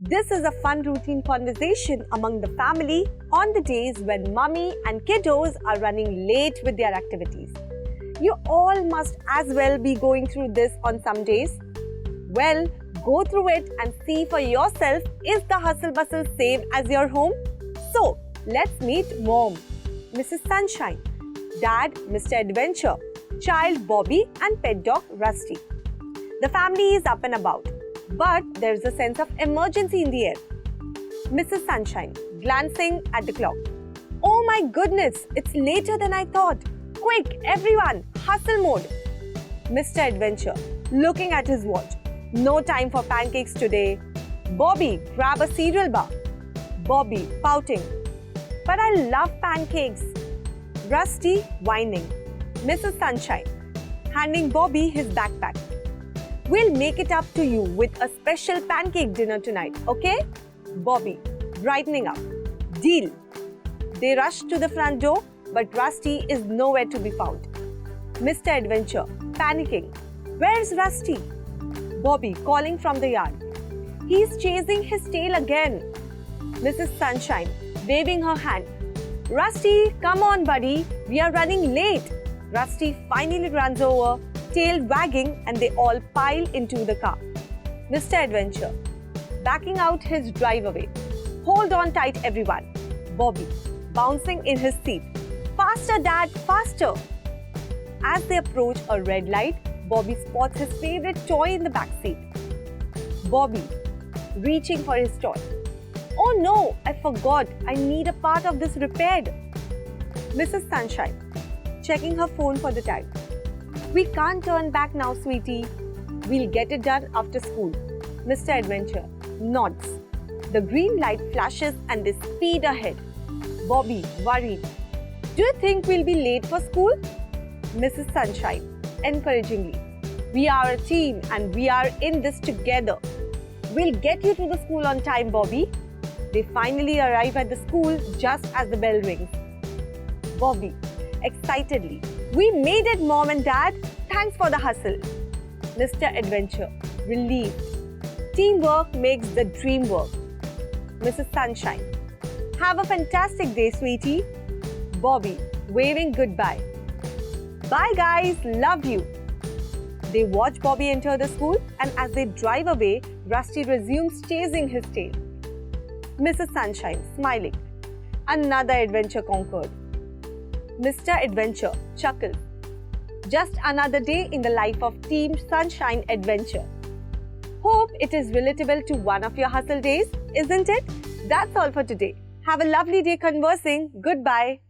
This is a fun routine conversation among the family on the days when mummy and kiddos are running late with their activities. You all must as well be going through this on some days. Well, go through it and see for yourself, is the hustle bustle same as your home? So, let's meet Mom, Mrs. Sunshine, Dad, Mr. Adventure, child Bobby and pet dog Rusty. The family is up and about, but there's a sense of emergency in the air. Mrs. Sunshine, glancing at the clock. Oh my goodness, it's later than I thought. Quick, everyone, hustle mode. Mr. Adventure, looking at his watch. No time for pancakes today. Bobby, grab a cereal bar. Bobby, pouting. But I love pancakes. Rusty, whining. Mrs. Sunshine, handing Bobby his backpack. We'll make it up to you with a special pancake dinner tonight, okay? Bobby, brightening up. Deal. They rush to the front door, but Rusty is nowhere to be found. Mr. Adventure, panicking. Where's Rusty? Bobby, calling from the yard. He's chasing his tail again. Mrs. Sunshine, waving her hand. Rusty, come on, buddy. We are running late. Rusty finally runs over, tail wagging, and they all pile into the car. Mr. Adventure, backing out his driveway. Hold on tight, everyone. Bobby, bouncing in his seat. Faster, Dad, faster. As they approach a red light, Bobby spots his favorite toy in the back seat. Bobby, reaching for his toy. Oh no, I forgot. I need a part of this repaired. Mrs. Sunshine, checking her phone for the time. We can't turn back now, sweetie. We'll get it done after school. Mr. Adventure nods. The green light flashes and they speed ahead. Bobby, worried. Do you think we'll be late for school? Mrs. Sunshine, encouragingly. We are a team and we are in this together. We'll get you to the school on time, Bobby. They finally arrive at the school just as the bell rings. Bobby, excitedly. We made it, Mom and Dad. Thanks for the hustle. Mr. Adventure, relieved. Teamwork makes the dream work. Mrs. Sunshine, have a fantastic day, sweetie. Bobby, waving goodbye. Bye guys, love you. They watch Bobby enter the school, and as they drive away, Rusty resumes chasing his tail. Mrs. Sunshine, smiling. Another adventure conquered. Mr. Adventure chuckles. Just another day in the life of Team Sunshine Adventure. Hope it is relatable to one of your hustle days, isn't it? That's all for today. Have a lovely day conversing. Goodbye.